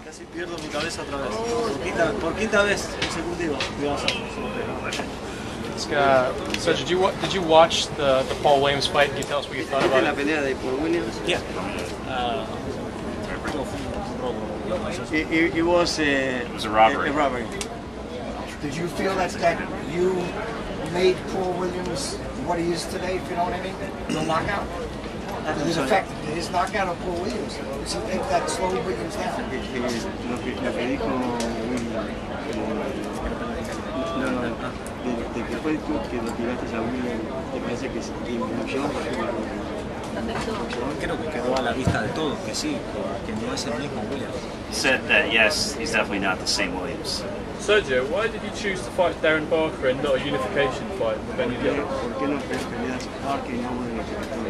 Casi pierdo mi cabeza otra vez. Por quinta vez consecutiva. So did you watch the Paul Williams fight? Can you tell us what you thought about it? La pelea de Paul Williams? Yeah. It was a robbery. A robbery. Did you feel that you made Paul Williams what he is today, if you know what I mean? The knockout? His effect, his knockout of Paul Williams. Does he think that slowed Williams down? Lo que dijo Williams, de que fue tú que lo tiraste a Williams, te parece que influyó. Creo que quedó a la vista de todos que sí, que no es el mismo Williams. He said that yes, he's definitely not the same Williams. Sergio, why did you choose to fight Darren Barker and not a unification fight with any of the others? ¿Por qué no peleas Barker y no unificación?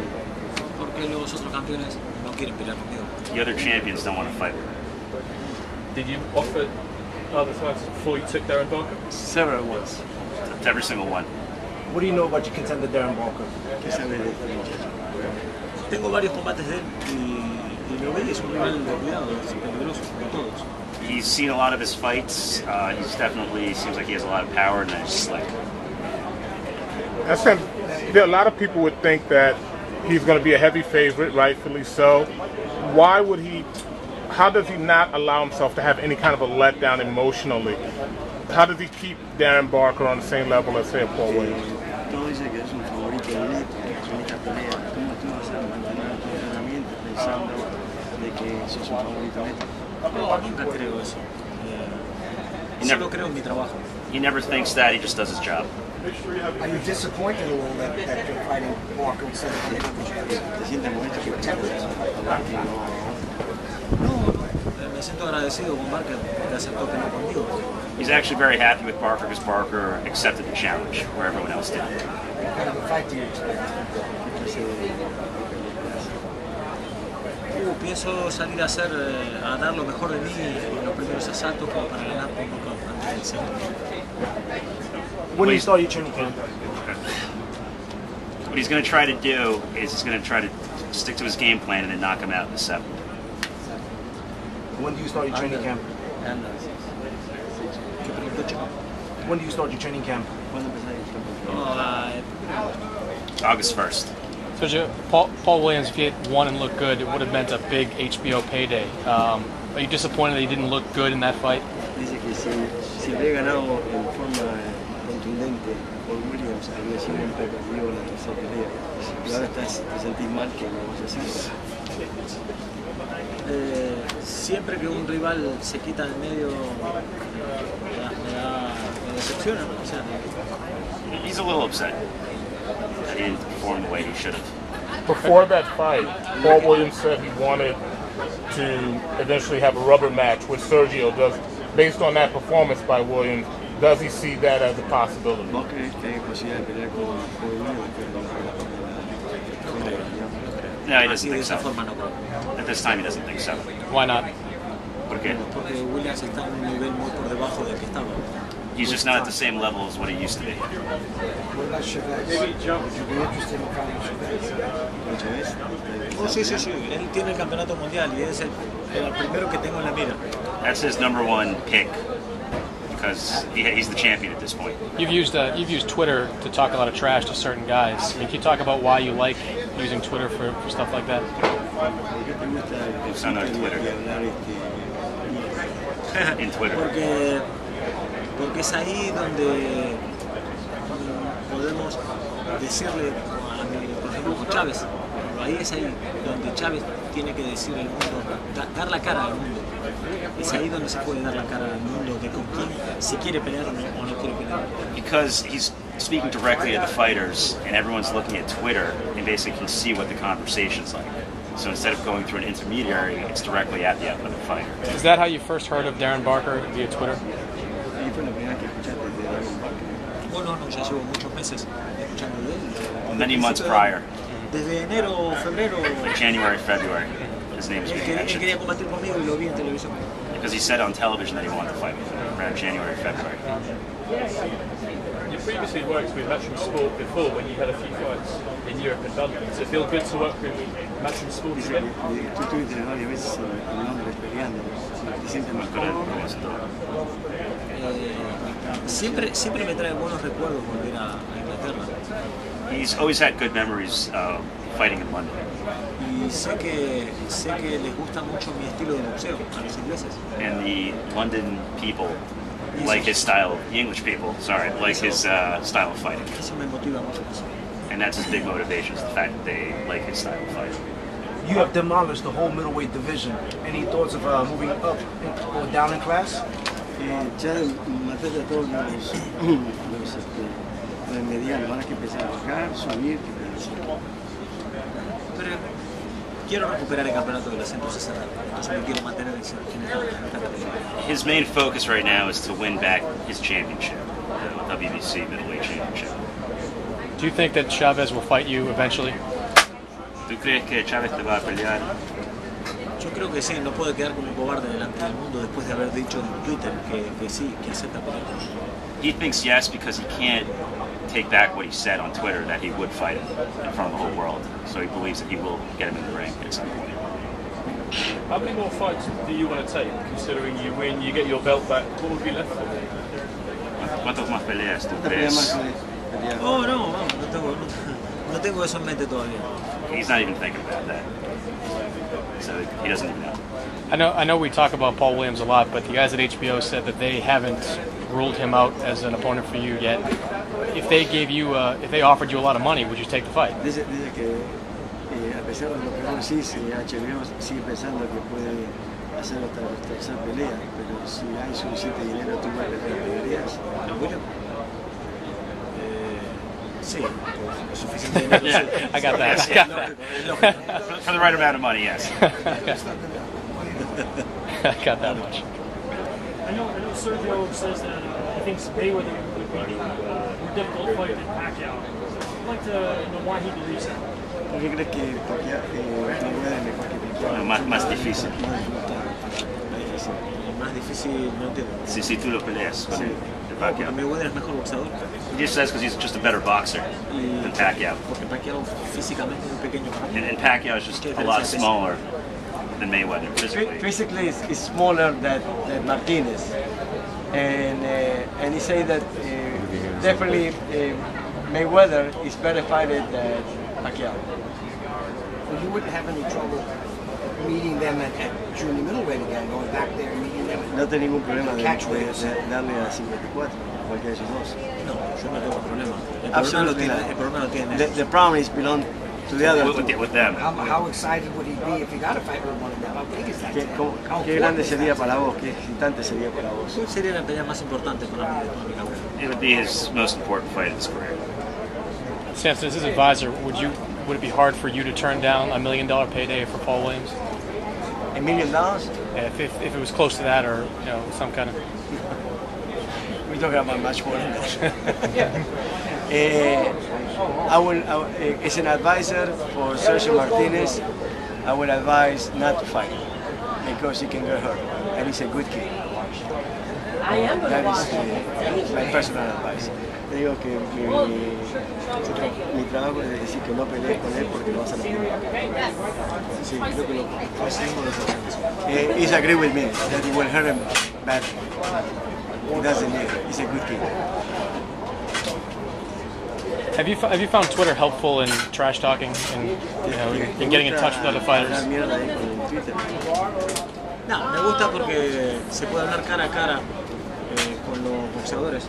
Porque los otros campeones no quieren pelear conmigo. The other champions don't want to fight with him. Did you offer other fights before you took Darren Barker? Several ones. Every single one. What do you know about your contender, Darren Barker? ¿Qué sabes de este muchacho? Tengo varios combates de él y lo ve, es un rival de cuidado, es peligroso, como todos. He's seen a lot of his fights. He's definitely seems like he has a lot of power, and it's like. I said there are a lot of people would think that he's going to be a heavy favorite, rightfully so. Why would he? How does he not allow himself to have any kind of a letdown emotionally? How does he keep Darren Barker on the same level as, say, Paul Williams? Todo dice que es un favorito neto, es una pelea. ¿Cómo tú vas a mantener tu entrenamiento pensando de que sos un favorito neto? No, nunca creo eso. Solo creo en mi trabajo. He never thinks that. He just does his job. Are you disappointed a little that you're fighting Barker instead of the other champions? ¿Te sientes molesto que te a Barker y no? No, me siento agradecido con Barker porque aceptó pelear conmigo. He's actually very happy with Barker because Barker accepted the challenge where everyone else didn't. What kind of a fight do you expect? Pienso salir a dar lo mejor de mí en los primeros asaltos como para ganar por nocaut antes del segundo. When do you start your training camp? What he's going to try to do is he's going to try to stick to his game plan and then knock him out in the seventh. When do you start your training camp? When do you start your training camp? August 1st. Sergio, Paul Williams, if he had won and looked good, it would have meant a big HBO payday. Are you disappointed that he didn't look good in that fight? Dice que si había ganado en forma contundente por Williams, había sido un pay-per-view en la tercera pelea. Y ahora te sentís mal que no vas a hacer. Siempre que un rival se quita del medio me decepciona, ¿no? O sea, He's a little upset that he didn't perform the way he should have. Before that fight, Paul Williams said he wanted to eventually have a rubber match with Sergio. Based on that performance by Williams, does he see that as a possibility? ¿Vos crees que hay posibilidad de pelear con Williams? No, he doesn't think so. At this time, he doesn't think so. Why not? ¿Por qué? Porque Williams está en un nivel muy por debajo del que estaba. He's just not at the same level as what he used to be. What about Chavez? Would you be interested in fighting Chavez? Oh, sí. Él tiene el campeonato mundial y es el primero que tengo en la mira. That's his number one pick because he's the champion at this point. You've used Twitter to talk a lot of trash to certain guys. Can you talk about why you like using Twitter for stuff like that? It's on Twitter. In Twitter. Porque es ahí donde podemos decirle, por ejemplo, con Chávez, ahí es ahí donde Chávez tiene que decirle al mundo, dar la cara al mundo. Es ahí donde se puede dar la cara al mundo de con quién se quiere pelear o no quiere pelear. Because he's speaking directly to the fighters, and everyone's looking at Twitter and basically can see what the conversation's like. So instead of going through an intermediary, it's directly at the other fighter. Is that how you first heard of Darren Barker, via Twitter? Bueno, no, ya llevo muchos meses escuchando de él. Many months prior. Desde enero, febrero. Like January, February. His name was being Él mentioned. quería combatir conmigo y lo vi en televisión. Because he said on television that he wanted to fight with him around January, February. previously worked with Matchroom Sport before when you had a few fights in Europe and London. Does it feel good to work with Matchroom Sport Dice again? que tú estuviste varias veces en Londres peleando. ¿Te sientes más cómodo? Siempre me trae buenos recuerdos volver a Inglaterra. He's always had good memories of fighting in London. Y sé que les gusta mucho mi estilo de boxeo a los ingleses. And the London people like his style, the English people, sorry, like his style of fighting. Eso me motiva mucho más. And that's his big motivation, is the fact that they like his style of fighting. You have demolished the whole middleweight division. Any thoughts of moving up or down in class? Ya mataste a todos los medianos, van a que empezar a bajar, subir, Pero quiero recuperar el campeonato de los 160, entonces me quiero mantener en esta categoría. His main focus right now is to win back his championship, the WBC Middleweight Championship. Do you think that Chavez will fight you eventually? ¿Tú crees que Chávez te va a pelear? Yo creo que sí, no puede quedar como un cobarde delante del mundo después de haber dicho en Twitter que sí, que acepta pelear. He thinks yes because he can't take back what he said on Twitter that he would fight him in front of the whole world. So he believes that he will get him in the ring at some point. How many more fights do you want to take, considering you win, you get your belt back? What would be left for you? ¿Cuántas más peleas tú ¿Cuántas peleas más crees? peleas? Oh, no, vamos, no tengo eso en mente todavía. He's not even thinking about that. So he doesn't even know. I know we talk about Paul Williams a lot, but the guys at HBO said that they haven't ruled him out as an opponent for you yet. If they gave you, if they offered you a lot of money, would you take the fight? Dice que a pesar de lo que vos decís, HBO sigue pensando que puede hacer otra tercera pelea, pero si hay suficiente dinero, tú pelearías. William? Sí, suficiente dinero. Sí. I got that. Yes, I got that. For the right amount of money, yes. I got that much. I know Sergio says that he thinks Mayweather would be a more difficult fight than Pacquiao. I'd like to know why he believes that. ¿Por qué crees que Mayweather es mejor que Pacquiao? Más difícil. Más difícil, no entiendo. Si tú lo peleas con Pacquiao. Mayweather es mejor boxeador. He just says because he's just a better boxer than Pacquiao. Porque Pacquiao físicamente es muy pequeño. And Pacquiao is just a lot smaller than Mayweather physically. Physically, is smaller than Martinez, and he say that definitely Mayweather is better fighter than Pacquiao. Well, you wouldn't have any trouble meeting them at junior middleweight again, going back there and meeting them. No tengo ningún problema de Catchweights. darle a 54, cualquiera de esos dos. No, yo no tengo problema. Absolutely El not. problema lo tiene. The problem is belong to the other two. With them. How excited would he be if he got a fight with one of them? How big is that? ¿Qué grande sería para vos? ¿Qué excitante sería para vos? ¿Cuál sería la pelea más importante para mí de toda mi carrera? It would be his most important fight of his career. Samson, as his advisor, would it be hard for you to turn down $1 million payday for Paul Williams? $1 million? If it was close to that, or some kind of. We're talking about much more than that. As an advisor for Sergio Martinez, I would advise not to fight because he can get hurt, and he's a good kid. That is my personal advice. Te digo que mi trabajo es decir que no pelees con él porque lo vas a lastimar. Sí, creo que lo conseguimos los He's agree with me that it will hurt him badly. He doesn't need it. He's a good kid. Have you found Twitter helpful in trash talking and in getting in touch with other fighters? No, me gusta porque se puede hablar cara a cara con los boxeadores.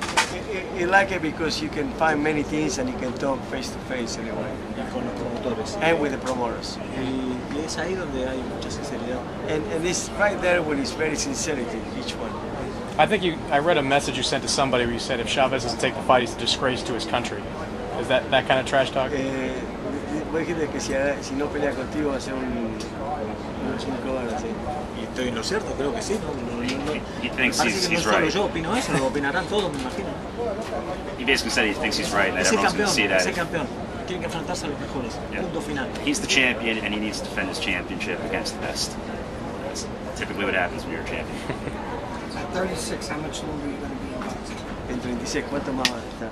I like it because you can find many things and you can talk face to face anyway. Y con los promotores. And with the promoters. Y es ahí donde hay mucha sinceridad. And it's right there when it's very sincerity, each one. I think I read a message you sent to somebody where you said if Chavez doesn't take the fight, he's a disgrace to his country. Is that kind of trash talk? Vos dijiste que si no pelea contigo va a ser un cobarde así. Y estoy en lo cierto, creo que sí. He thinks Parece que no he's solo right. yo opino eso, lo opinarán todos, me imagino. He basically said he thinks he's right, and that Es el everyone's going campeón, to see es el that. campeón. Tiene que enfrentarse a los mejores. Yeah. Punto final. He's the champion, and he needs to defend his championship against the best. That's typically what happens when you're a champion. At 36, how much longer are you going to be in boxing? En 36, ¿cuánto más vas a estar?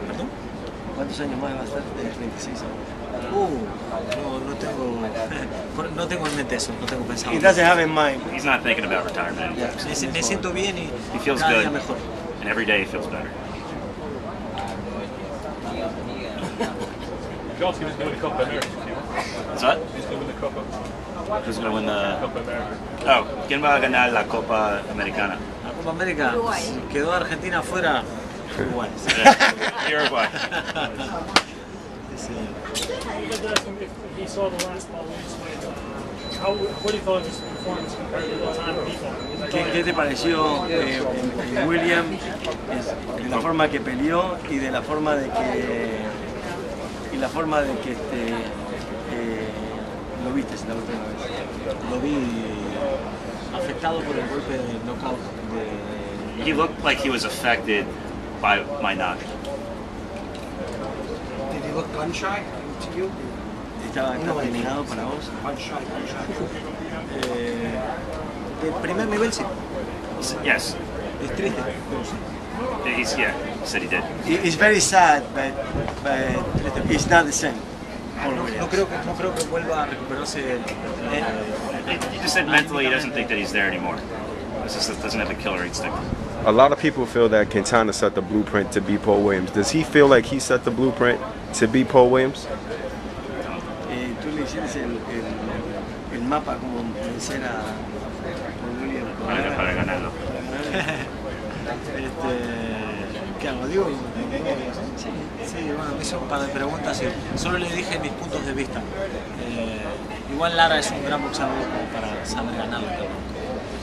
¿Perdón? ¿Cuántos años más va a estar? De 36 años. No tengo en mente eso, no tengo pensado. He doesn't have in mind. He's not thinking about retirement. Yeah. Me siento bien y He feels cada good, día mejor. and every day he feels better. John's going to win the Copa America. What's that? He's going to win the Copa. Who's going to win the... Copa America. Oh, ¿quién va a ganar la Copa Americana? La Copa América, si quedó Argentina afuera, Uruguay. Uruguay. Sí. I'd like to ask him if he saw the last Paul Williams fight. What do you thought of his performance compared to the time he fought? ¿Qué te pareció William, de la forma que peleó y de la forma de que lo viste la última vez? Lo vi afectado por el golpe de knockout de... He looked like he was affected by my knock. Did he look gun shy to you? ¿Estaba terminado para vos? Gun shy. De primer nivel sí, Yes. es triste, pero sí. He said he did. It's very sad, but it's not the same. No creo que vuelva a recuperarse. He just said mentally he doesn't think that he's there anymore. He just doesn't have the killer instinct. A lot of people feel that Quintana set the blueprint to beat Paul Williams. Does he feel like he set the blueprint to beat Paul Williams? Tú le hiciste el mapa como vencer a William. Para ganarlo. ¿Qué hago? Digo, sí, bueno, me hizo un par de preguntas y solo le dije mis puntos de vista. Igual Lara es un gran boxeador como para saber ganarlo.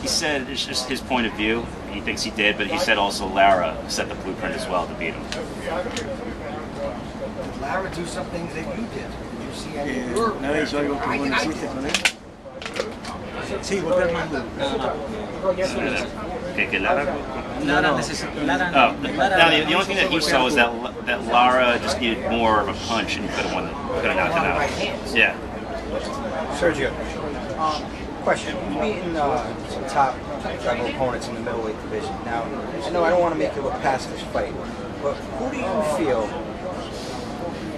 He said it's just his point of view. He thinks he did, but he said also Lara set the blueprint as well to beat him. Did Lara do some things that you did? Did you see any of your... ¿Nada hizo algo que vos no hiciste con él? Sí, golpear más duro, nada más. Que Lara. Lara necesita. Oh, no, the only thing that he saw was that Lara just needed more of a punch and he could have knocked him out. Yeah. Sergio, question. You've beaten some top level opponents in the middleweight division. Now, I know I don't want to make you look past this fight, but who do you feel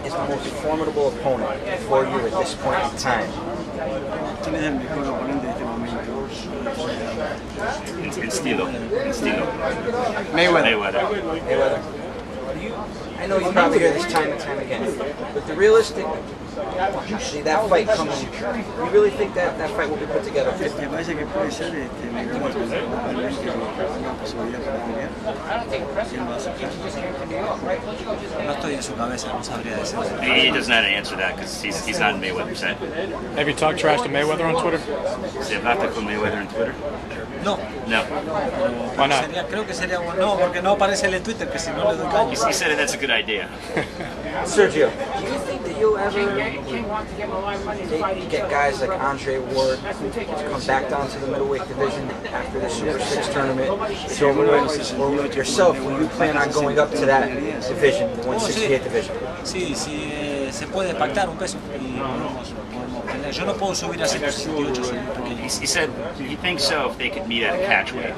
is the most formidable opponent for you at this point in time? ¿Quién es el mejor oponente de este momento? En estilo. Mayweather. I know you probably hear this time and time again, but the realistic, you see that fight coming, you really think that fight will be put together? Me parece que puede ser Mayweather realmente una posibilidad para pelear. ¿Quién va a aceptar? No estoy en su cabeza, no sabría decir. He doesn't know how to answer that because he's not in Mayweather's head. Have you talked trash to Mayweather on Twitter? ¿Se habla con Mayweather en Twitter? No. No. Why not? Creo que sería bueno. No, porque no aparece en Twitter, que si no le doy caña. He said that's a good idea. Sergio, do you think that you'll ever get guys like Andre Ward to come back down to the middleweight division after the Super 6 tournament is over with? Or with yourself, will you plan on going up to that division, the 168 division? Sí, se puede pactar un peso y podemos pelear. Yo no puedo subir a 168, soy muy pequeño. He said he thinks so if they could meet at a catch weight,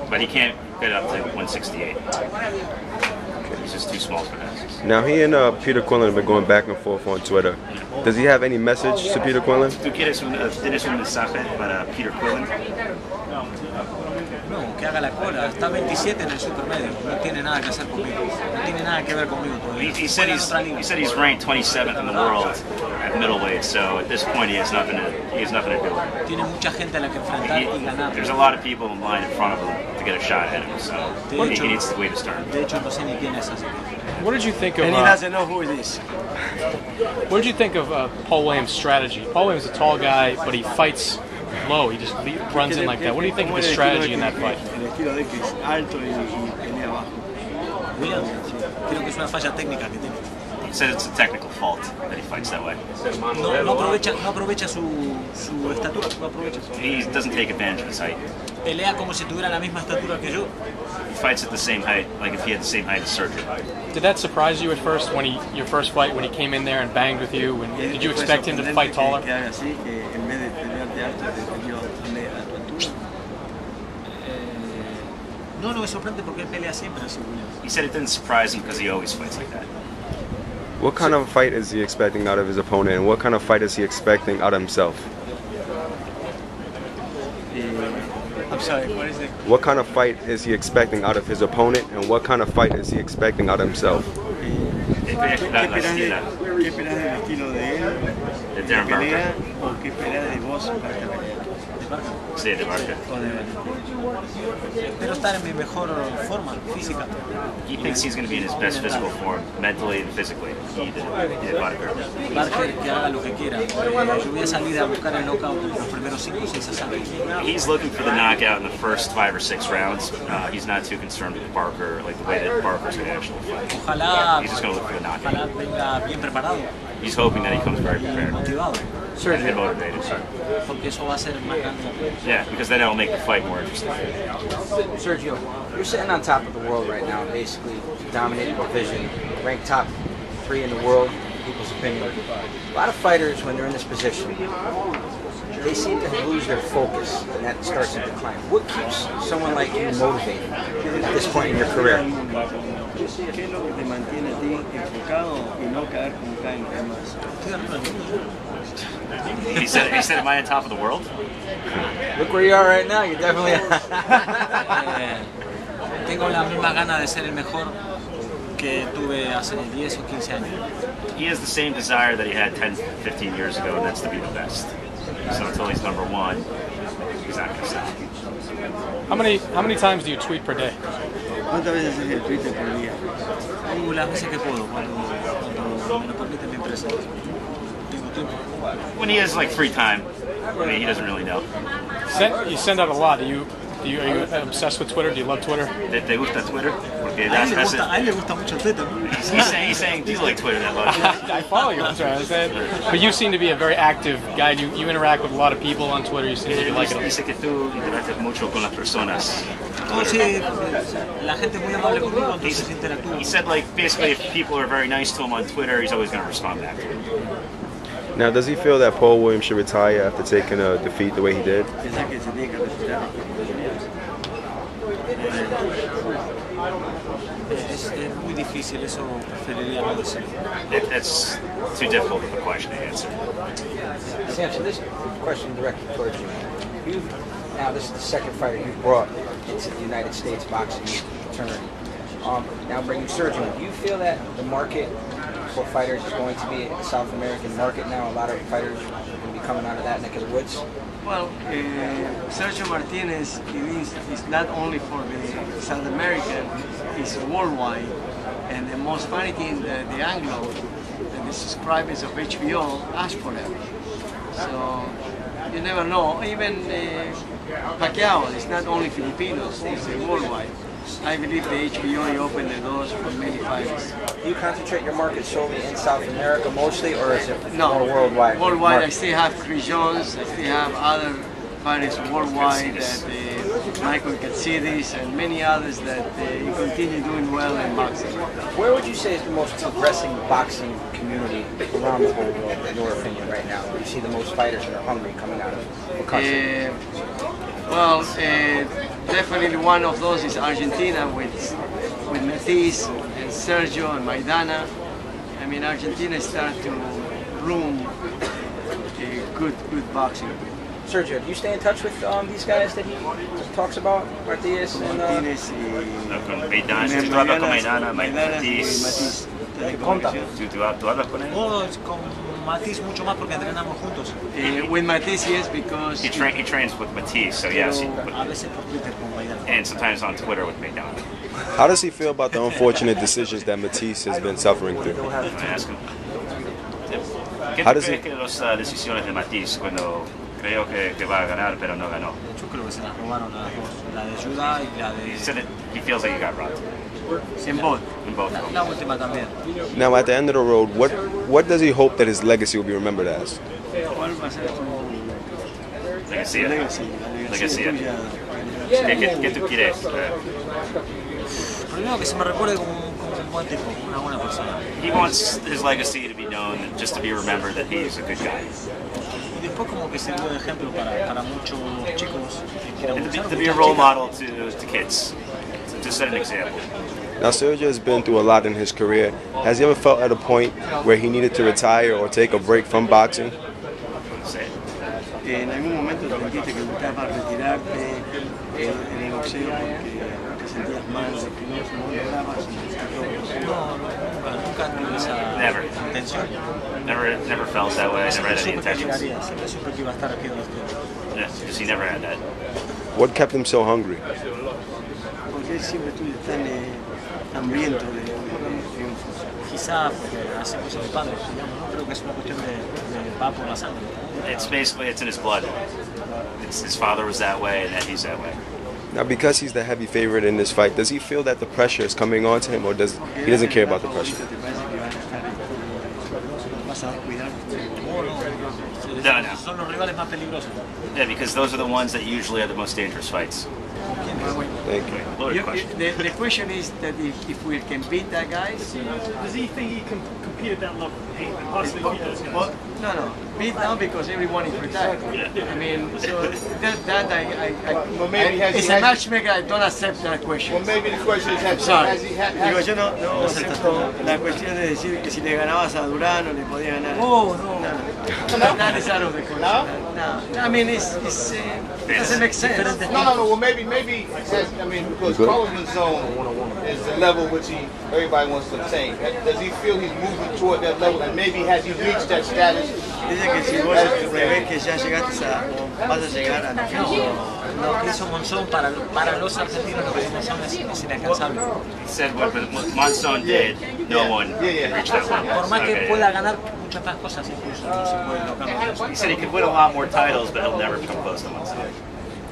but he can't get up to 168. He's just too small for that. Now he and Peter Quinlan have been going back and forth on Twitter. Does he have any message to Peter Quinlan? ¿Tú tienes un mensaje para Peter Quinlan? No, que haga la cola. Está 27 en el supermedio. No tiene nada que hacer conmigo. No tiene nada que ver conmigo todavía. He said he's ranked 27th in the world at middleweight, so at this point he has nothing to do. Tiene mucha gente a la que enfrentar y ganar. There's a lot of people in line in front of him to get a shot at him, so he needs to wait his turn. De hecho, no sé ni quién es así. What did you think of? And he doesn't know who it is. What did you think of Paul Williams' strategy? Paul Williams is a tall guy, but he fights low. He just runs in like that. What do you think of his strategy in that fight? El estilo de que es alto y pelea abajo. Williams, creo que es una falla técnica que tiene. He said it's a technical fault that he fights that way. No aprovecha su estatura. No aprovecha. He doesn't take advantage of his height. Pelea como si tuviera la misma estatura que yo. He fights at the same height, like if he had the same height as Sergio. Did that surprise you at first when your first fight when he came in there and banged with you? And did you expect him to fight taller? Que haga así, que en vez de pelearte alto, te peleó a tu altura. No, no me sorprende porque él pelea siempre así, Williams. He said it didn't surprise him because he always fights like that. What kind of fight is he expecting out of his opponent, and what kind of fight is he expecting out of himself? I'm sorry, what is it? What kind of fight is he expecting out of his opponent, and what kind of fight is he expecting out of himself? ¿Qué esperas del estilo de él? De Darren Barker. ¿O qué esperas de vos para esta pelea? Sí, de Barker. Espero estar en mi mejor forma física. He thinks he's going to be in his best physical form, mentally and physically. He did Barker. Barker que haga lo que quiera. Yo voy a salir a buscar el knockout en los primeros 5 o 6 asaltos. He's looking for the knockout in the first 5 or 6 rounds. He's not too concerned with Barker, like the way that Barker's going to actually fight. Ojalá, He's just going to look for the knockout. ojalá venga bien preparado. He's hoping that he comes very prepared. Motivado. And motivated. Porque eso va a ser más grande. Yeah, because then it'll make the fight more interesting. Sergio, you're sitting on top of the world right now, basically dominating the division, ranked top 3 in the world, in people's opinion. A lot of fighters, when they're in this position, they seem to lose their focus, and that starts to decline. What keeps someone like you motivated at this point in your career? ¿Qué es lo que te mantiene a ti enfocado y no caer como caen los demás? He said, am I on top of the world? Look where you are right now, you're definitely... Tengo la misma gana de ser el mejor que tuve hace 10 o 15 años. He has the same desire that he had 10, 15 years ago, and that's to be the best. So until he's number 1, he's not going to stop. How many times do you tweet per day? ¿Cuántas veces haces el Twitter por día? Las veces que puedo, cuando me lo permite mi empresa. Tengo tiempo. When he has like free time, I mean, he doesn't really know. You send out a lot. Are you obsessed with Twitter? Do you love Twitter? ¿Te gusta Twitter? Porque A él le gusta mucho Twitter. he's saying, do you like Twitter that much? I follow you on Twitter. But you seem to be a very active guy. You interact with a lot of people on Twitter. You seem to like it. Dice que tú interactúas mucho con las personas. Oh, sí, la gente es muy amable conmigo, entonces interactúo. He said, like, basically, if people are very nice to him on Twitter, he's always going to respond back to them. Now, does he feel that Paul Williams should retire after taking a defeat the way he did? Piensa que se tiene que retirar. Es muy difícil, eso preferiría no decirlo. That's too difficult of a question to answer. Samson, this question directed towards you. Now, this is the second fighter you've brought into the United States boxing fraternity. Now, bringing Sergio, do you feel that the market for fighters is going to be a South American market now? A lot of fighters are going to be coming out of that neck of the woods? Well, Sergio Martinez is not only for the South American, it's worldwide. And the most funny thing, the Anglo, the subscribers of HBO ask for them. So you never know. Even Pacquiao is not only Filipinos, it's worldwide. I believe the HBO opened the doors for many fighters. Do you concentrate your market solely in South America mostly, or is it No, more worldwide? Worldwide, market? I still have Chris Jones, I still have other fighters worldwide, that Michael Katsidis and many others that continue doing well in boxing. Where would you say is the most progressing boxing community around the whole world, in your opinion, right now? Where you see the most fighters that are hungry coming out of the country? Well, definitely one of those is Argentina with Matisse and Sergio and Maidana. I mean, Argentina is starting to bloom good boxing. Sergio, do you stay in touch with these guys that he talks about, Martinez and Martinez Con Maidana, tú hablas con Maidana, Matisse. ¿Tú hablas con él? Oh, con Matisse mucho más porque entrenamos juntos. With Matisse, yes, because He trains with Matisse, so yes. A veces por Twitter con Maidana. And sometimes on Twitter with Maidana. How does he feel about the unfortunate decisions that Matisse has been suffering through? Ask him. ¿Qué How tú does he- crees que las decisiones de Matisse cuando creo que va a ganar pero no ganó? Yo creo que se las robaron las dos, la de Ayuda y la He de... said that he feels like he got robbed in both. in both of them. La última también. Now, at the end of the road, what does he hope that his legacy will be remembered as? ¿Cuál va a ser tu Legacy. legacy? Legacy. tuya. ¿Qué tú quieres? Primero que se me recuerde como un buen tipo, una buena persona. He wants his legacy to be known, just to be remembered that he's a good guy. Y después como que sirvió de ejemplo para muchos chicos que quieren And luchar. to be a role model to kids, to set an example. Now, Sergio has been through a lot in his career. Has he ever felt at a point where he needed to retire or take a break from boxing? En algún momento sentiste que estabas retirarte en el boxeo porque te sentías mal, deprimido, no lograbas. Nunca tuve esa intención. Never felt that way. Never had any Siempre que intentions. llegaría, siempre supe que iba a estar aquí donde estoy. Yeah, because he never had that. What kept him so hungry? Porque él siempre estuvo tan hambriento de triunfos. Quizá porque así fue mi padre, digamos, no creo que es una cuestión de va por la sangre. It's in his blood. His father was that way, and that he's that way. Now, because he's the heavy favorite in this fight, does he feel that the pressure is coming on to him, or he doesn't care about the pressure? No. Son los rivales más peligrosos. Yeah, because those are the ones that usually are the most dangerous fights. Thank you. Loaded question. The question is that if we can beat that guy. Does he think he can compete at that level? Possibly beat those guys? Well, no. Beat now because everyone is retired. I mean, so it's a matchmaker. I don't accept that question. Well, maybe the question is, Sorry. has he had? Digo, yo no acepto la cuestión de decir que si le ganabas a Durán o le podías ganar. No. That is out of the question. No. I mean, it doesn't make sense. No. Well, maybe. Because Coleman's zone is the level which everybody wants to attain. Does he feel he's moving toward that level, and maybe has he reached that status? Dice que si vos prevés que ya llegaste o vas a llegar a Lo que hizo Monzón para los argentinos, lo que hizo Monzón es inalcanzable. He said what Monzon did, no one reached that level. Por más que pueda ganar muchas más cosas, incluso no se puede lograr. He said he could win a lot more titles, but he'll never come close to Monzon.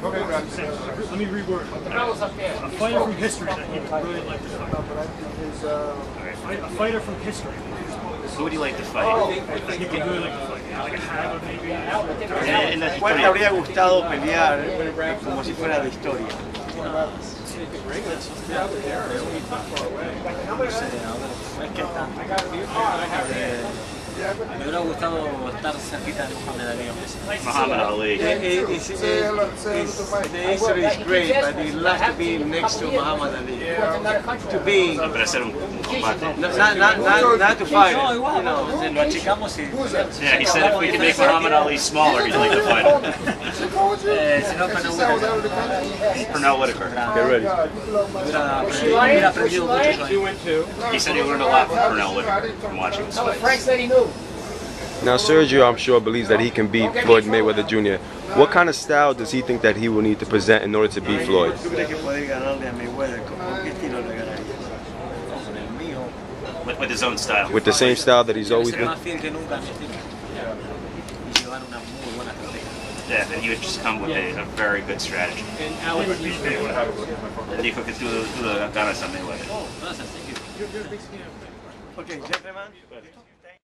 Let me reword. A fighter from history that he would really like to fight. A fighter from history. Who would you like to fight? That he would really like to fight. Like a Hammer, maybe. ¿Cuál te habría gustado pelear como si fuera de historia? Me hubiera gustado estar cerquita de Muhammad Ali. Muhammad Ali. The history is great, but you'd love to be next to Muhammad Ali. To be, Pero hacer un combate. not to fight. No, igual, lo achicamos y... Yeah, he said if we could make Muhammad Ali smaller, he'd like to fight him. Si no, Pernell Whitaker. Get ready. hubiera aprendido mucho yo. He said he learned a lot from Pernell Whitaker from watching his fights. Now, Sergio, I'm sure, believes that he can beat Floyd Mayweather Jr. What kind of style does he think that he will need to present in order to beat Floyd? ¿Tú crees que poder ganarle a Mayweather? ¿Con qué estilo le ganarías? With his own style. With the same style that he's always Ser been? más fiel que nunca a mi estilo. Y llevar una muy buena estrategia. Yeah, and he would just come with a very good strategy. Dijo que tú ganas a Mayweather. Gracias, thank you. Okay, gentlemen.